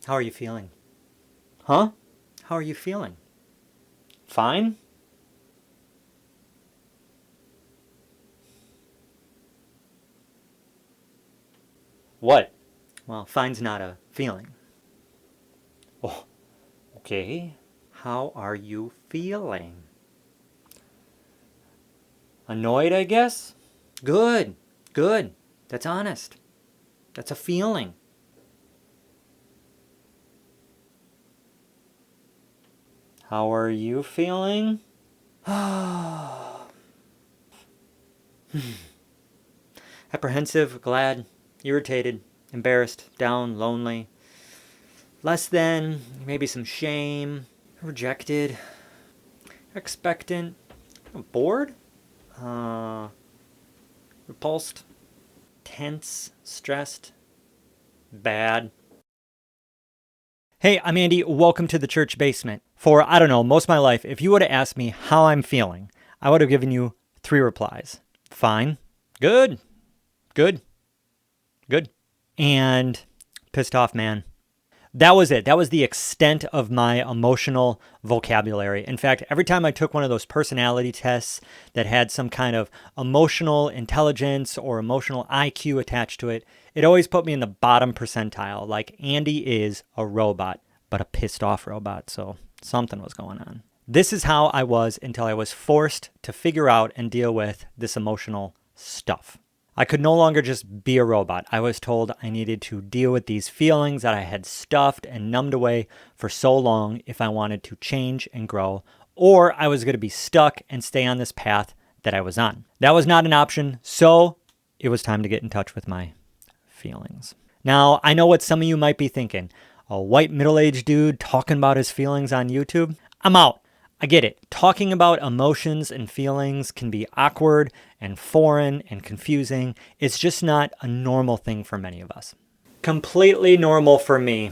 How are you feeling? Huh? How are you feeling? Fine? What? Well, fine's not a feeling. Oh, okay. How are you feeling? Annoyed, I guess? Good. Good. That's honest. That's a feeling. How are you feeling? Apprehensive, glad, irritated, embarrassed, down, lonely. Less than, maybe some shame, rejected, expectant, bored, repulsed, tense, stressed, bad. Hey, I'm Andy. Welcome to the church basement. For, I don't know, most of my life, if you would have asked me how I'm feeling, I would have given you 3 replies. Fine, good, good, good, and pissed off, man. That was it. That was the extent of my emotional vocabulary. In fact, every time I took one of those personality tests that had some kind of emotional intelligence or emotional IQ attached to it, it always put me in the bottom percentile. Like Andy is a robot, but a pissed off robot. So something was going on. This is how I was until I was forced to figure out and deal with this emotional stuff. I could no longer just be a robot. I was told I needed to deal with these feelings that I had stuffed and numbed away for so long if I wanted to change and grow, or I was going to be stuck and stay on this path that I was on. That was not an option, so it was time to get in touch with my feelings. Now, I know what some of you might be thinking. A white middle-aged dude talking about his feelings on YouTube? I'm out. I get it. Talking about emotions and feelings can be awkward and foreign and confusing. It's just not a normal thing for many of us. Completely normal for me.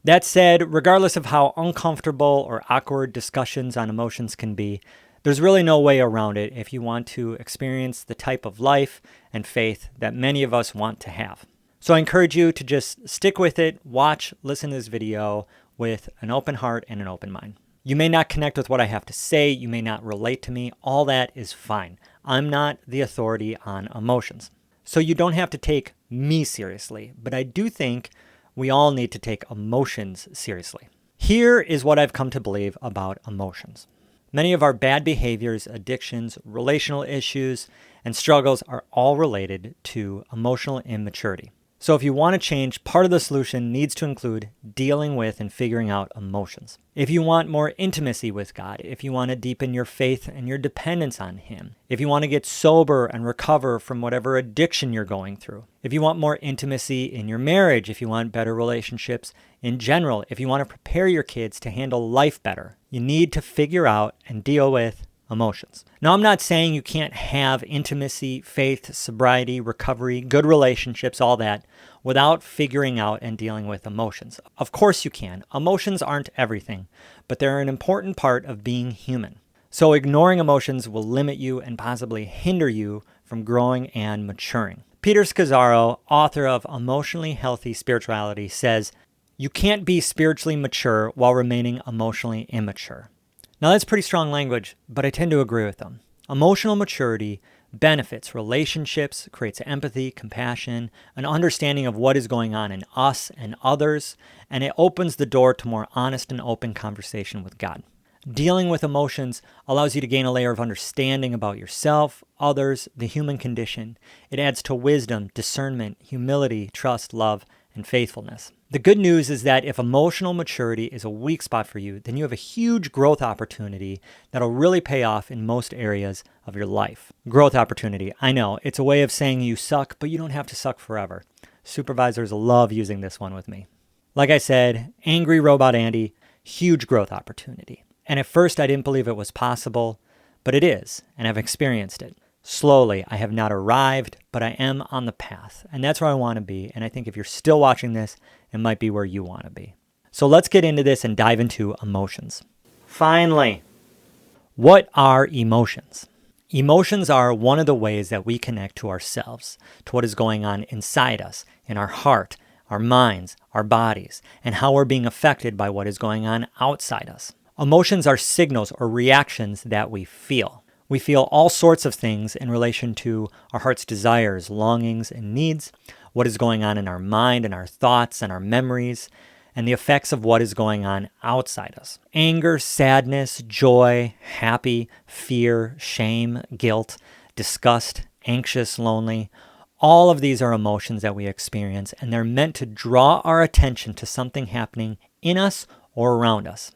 That said, regardless of how uncomfortable or awkward discussions on emotions can be, there's really no way around it if you want to experience the type of life and faith that many of us want to have. So I encourage you to just stick with it, watch, listen to this video with an open heart and an open mind. You may not connect with what I have to say. You may not relate to me. All that is fine. I'm not the authority on emotions. So you don't have to take me seriously, but I do think we all need to take emotions seriously. Here is what I've come to believe about emotions. Many of our bad behaviors, addictions, relational issues, and struggles are all related to emotional immaturity. So if you want to change, part of the solution needs to include dealing with and figuring out emotions. If you want more intimacy with God, if you want to deepen your faith and your dependence on Him, if you want to get sober and recover from whatever addiction you're going through, if you want more intimacy in your marriage, if you want better relationships in general, if you want to prepare your kids to handle life better, you need to figure out and deal with emotions. Now, I'm not saying you can't have intimacy, faith, sobriety, recovery, good relationships, all that, without figuring out and dealing with emotions. Of course you can. Emotions aren't everything, but they're an important part of being human. So ignoring emotions will limit you and possibly hinder you from growing and maturing. Peter Scazzaro, author of Emotionally Healthy Spirituality, says, "You can't be spiritually mature while remaining emotionally immature." Now that's pretty strong language, but I tend to agree with them. Emotional maturity benefits relationships, creates empathy, compassion, an understanding of what is going on in us and others, and it opens the door to more honest and open conversation with God. Dealing with emotions allows you to gain a layer of understanding about yourself, others, the human condition. It adds to wisdom, discernment, humility, trust, love, and faithfulness. The good news is that if emotional maturity is a weak spot for you, then you have a huge growth opportunity that'll really pay off in most areas of your life. Growth opportunity. I know, it's a way of saying you suck, but you don't have to suck forever. Supervisors love using this one with me. Like I said, angry robot Andy, huge growth opportunity. And at first I didn't believe it was possible, but it is, and I've experienced it. Slowly, I have not arrived, but I am on the path, and that's where I want to be, and I think if you're still watching this, it might be where you want to be. So let's get into this and dive into emotions. Finally, what are emotions? Emotions are one of the ways that we connect to ourselves, to what is going on inside us, in our heart, our minds, our bodies, and how we're being affected by what is going on outside us. Emotions are signals or reactions that we feel. We feel all sorts of things in relation to our heart's desires, longings, and needs, what is going on in our mind and our thoughts and our memories, and the effects of what is going on outside us. Anger, sadness, joy, happy, fear, shame, guilt, disgust, anxious, lonely. All of these are emotions that we experience, and they're meant to draw our attention to something happening in us or around us.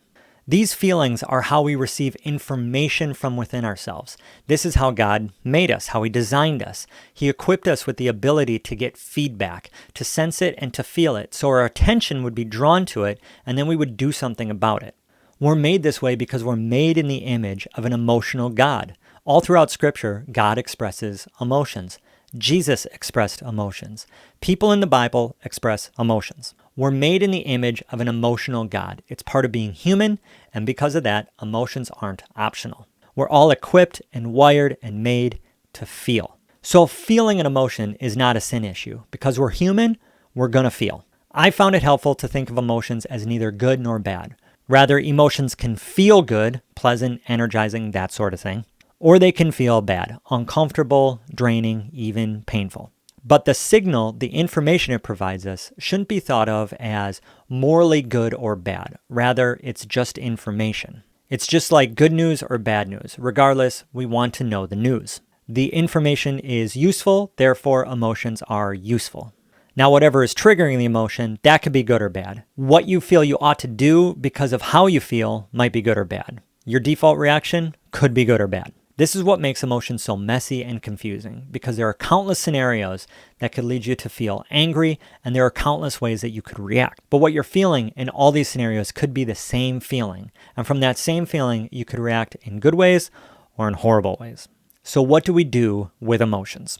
These feelings are how we receive information from within ourselves. This is how God made us, how He designed us. He equipped us with the ability to get feedback, to sense it and to feel it, so our attention would be drawn to it, and then we would do something about it. We're made this way because we're made in the image of an emotional God. All throughout Scripture, God expresses emotions. Jesus expressed emotions. People in the Bible express emotions. We're made in the image of an emotional God. It's part of being human, and because of that, emotions aren't optional. We're all equipped and wired and made to feel. So feeling an emotion is not a sin issue. Because we're human, we're going to feel. I found it helpful to think of emotions as neither good nor bad. Rather, emotions can feel good, pleasant, energizing, that sort of thing, or they can feel bad, uncomfortable, draining, even painful. But the signal, the information it provides us, shouldn't be thought of as morally good or bad. Rather, it's just information. It's just like good news or bad news. Regardless, we want to know the news. The information is useful, therefore emotions are useful. Now, whatever is triggering the emotion, that could be good or bad. What you feel you ought to do because of how you feel might be good or bad. Your default reaction could be good or bad. This is what makes emotions so messy and confusing, because there are countless scenarios that could lead you to feel angry, and there are countless ways that you could react. But what you're feeling in all these scenarios could be the same feeling, and from that same feeling, you could react in good ways or in horrible ways. So what do we do with emotions?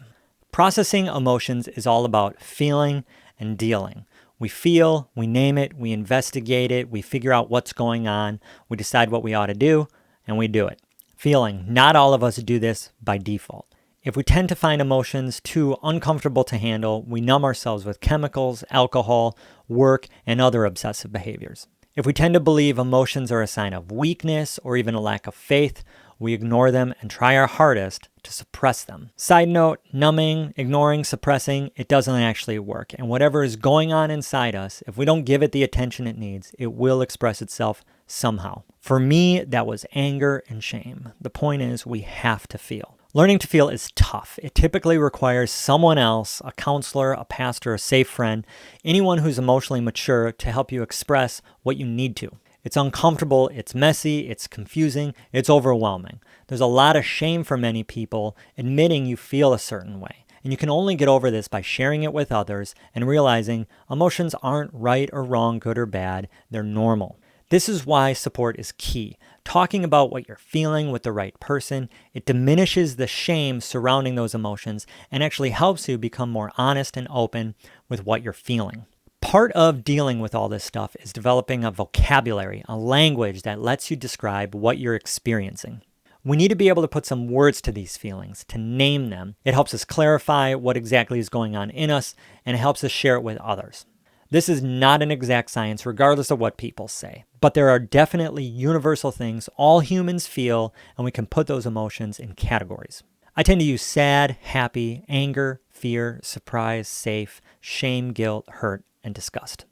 Processing emotions is all about feeling and dealing. We feel, we name it, we investigate it, we figure out what's going on, we decide what we ought to do, and we do it. Feeling. Not all of us do this by default. If we tend to find emotions too uncomfortable to handle, we numb ourselves with chemicals, alcohol, work, and other obsessive behaviors. If we tend to believe emotions are a sign of weakness or even a lack of faith, we ignore them and try our hardest to suppress them. Side note, numbing, ignoring, suppressing, it doesn't actually work. And whatever is going on inside us, if we don't give it the attention it needs, it will express itself somehow. For me, that was anger and shame. The point is, we have to feel. Learning to feel is tough. It typically requires someone else, a counselor, a pastor, a safe friend, anyone who's emotionally mature to help you express what you need to. It's uncomfortable, it's messy, it's confusing, it's overwhelming. There's a lot of shame for many people admitting you feel a certain way. And you can only get over this by sharing it with others and realizing emotions aren't right or wrong, good or bad, they're normal. This is why support is key. Talking about what you're feeling with the right person, it diminishes the shame surrounding those emotions and actually helps you become more honest and open with what you're feeling. Part of dealing with all this stuff is developing a vocabulary, a language that lets you describe what you're experiencing. We need to be able to put some words to these feelings, to name them. It helps us clarify what exactly is going on in us, and it helps us share it with others. This is not an exact science, regardless of what people say. But there are definitely universal things all humans feel, and we can put those emotions in categories. I tend to use sad, happy, anger, fear, surprise, safe, shame, guilt, hurt, and disgust.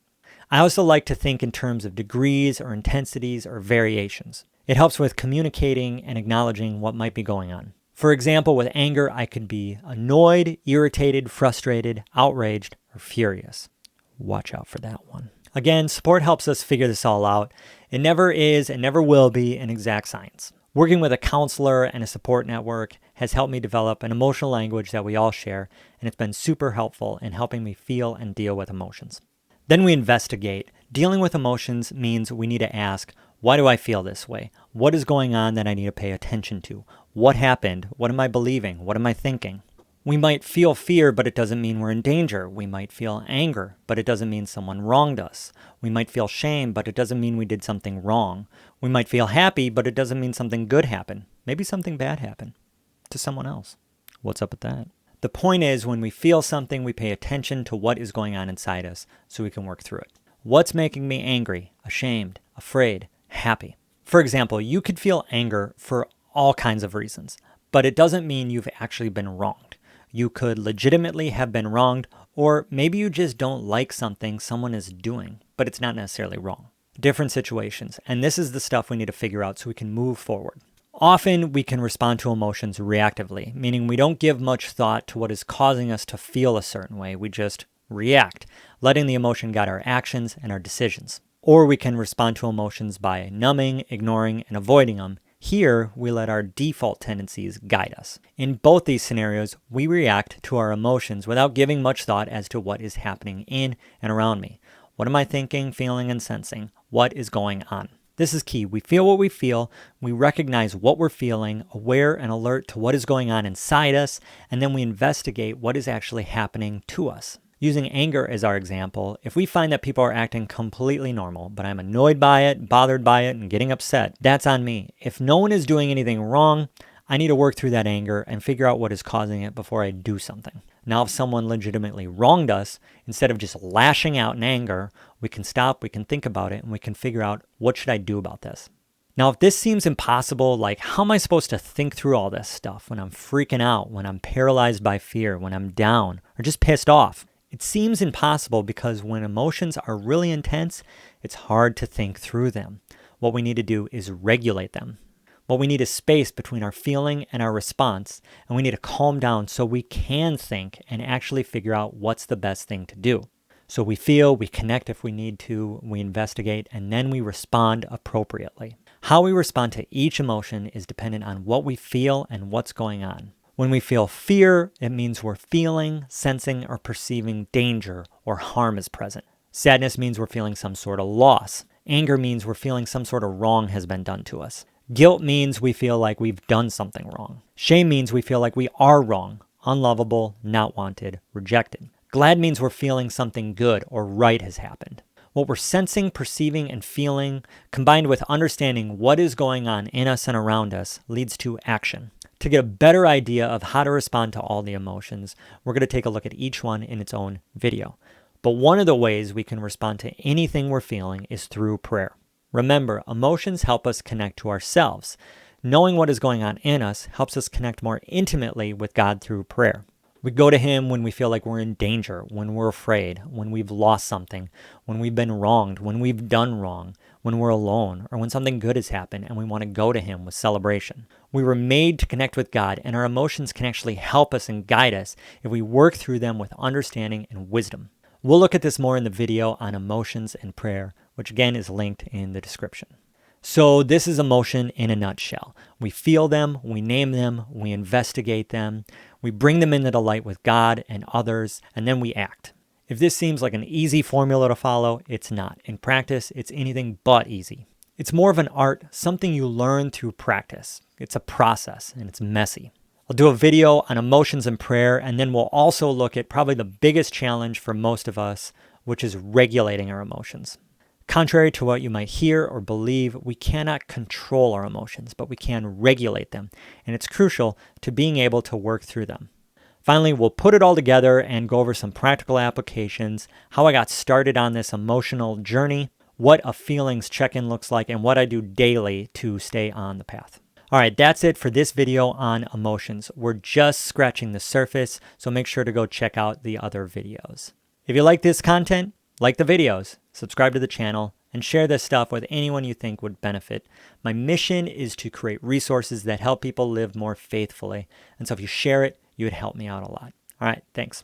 I also like to think in terms of degrees or intensities or variations. It helps with communicating and acknowledging what might be going on. For example, with anger, I could be annoyed, irritated, frustrated, outraged, or furious. Watch out for that one. Again, support helps us figure this all out. It never is and never will be an exact science. Working with a counselor and a support network has helped me develop an emotional language that we all share, and it's been super helpful in helping me feel and deal with emotions. Then we investigate. Dealing with emotions means we need to ask, why do I feel this way? What is going on that I need to pay attention to? What happened? What am I believing? What am I thinking? We might feel fear, but it doesn't mean we're in danger. We might feel anger, but it doesn't mean someone wronged us. We might feel shame, but it doesn't mean we did something wrong. We might feel happy, but it doesn't mean something good happened. Maybe something bad happened to someone else. What's up with that? The point is, when we feel something, we pay attention to what is going on inside us so we can work through it. What's making me angry, ashamed, afraid, happy? For example, you could feel anger for all kinds of reasons, but it doesn't mean you've actually been wronged. You could legitimately have been wronged, or maybe you just don't like something someone is doing, but it's not necessarily wrong. Different situations, and this is the stuff we need to figure out so we can move forward. Often we can respond to emotions reactively, meaning we don't give much thought to what is causing us to feel a certain way. We just react, letting the emotion guide our actions and our decisions. Or we can respond to emotions by numbing, ignoring, and avoiding them. Here, we let our default tendencies guide us. In both these scenarios, we react to our emotions without giving much thought as to what is happening in and around me. What am I thinking, feeling, and sensing? What is going on? This is key. We feel what we feel, we recognize what we're feeling, aware and alert to what is going on inside us, and then we investigate what is actually happening to us. Using anger as our example, if we find that people are acting completely normal, but I'm annoyed by it, bothered by it, and getting upset, that's on me. If no one is doing anything wrong, I need to work through that anger and figure out what is causing it before I do something. Now, if someone legitimately wronged us, instead of just lashing out in anger, we can stop, we can think about it, and we can figure out, what should I do about this? Now, if this seems impossible, like how am I supposed to think through all this stuff when I'm freaking out, when I'm paralyzed by fear, when I'm down, or just pissed off? It seems impossible because when emotions are really intense, it's hard to think through them. What we need to do is regulate them. What we need is space between our feeling and our response, and we need to calm down so we can think and actually figure out what's the best thing to do. So we feel, we connect if we need to, we investigate, and then we respond appropriately. How we respond to each emotion is dependent on what we feel and what's going on. When we feel fear, it means we're feeling, sensing, or perceiving danger or harm is present. Sadness means we're feeling some sort of loss. Anger means we're feeling some sort of wrong has been done to us. Guilt means we feel like we've done something wrong. Shame means we feel like we are wrong, unlovable, not wanted, rejected. Glad means we're feeling something good or right has happened. What we're sensing, perceiving, and feeling, combined with understanding what is going on in us and around us, leads to action. To get a better idea of how to respond to all the emotions, we're going to take a look at each one in its own video. But one of the ways we can respond to anything we're feeling is through prayer. Remember, emotions help us connect to ourselves. Knowing what is going on in us helps us connect more intimately with God through prayer. We go to Him when we feel like we're in danger, when we're afraid, when we've lost something, when we've been wronged, when we've done wrong, when we're alone, or when something good has happened and we want to go to Him with celebration. We were made to connect with God, and our emotions can actually help us and guide us if we work through them with understanding and wisdom. We'll look at this more in the video on emotions and prayer, which again is linked in the description. So this is emotion in a nutshell. We feel them, we name them, we investigate them, we bring them into the light with God and others, and then we act. If this seems like an easy formula to follow, it's not. In practice, it's anything but easy. It's more of an art, something you learn through practice. It's a process, and it's messy. I'll do a video on emotions and prayer, and then we'll also look at probably the biggest challenge for most of us, which is regulating our emotions. Contrary to what you might hear or believe, we cannot control our emotions, but we can regulate them, and it's crucial to being able to work through them. Finally, we'll put it all together and go over some practical applications, how I got started on this emotional journey, what a feelings check-in looks like, and what I do daily to stay on the path. All right, that's it for this video on emotions. We're just scratching the surface, so make sure to go check out the other videos. If you like this content, like the videos, subscribe to the channel, and share this stuff with anyone you think would benefit. My mission is to create resources that help people live more faithfully. And so if you share it, you would help me out a lot. All right, thanks.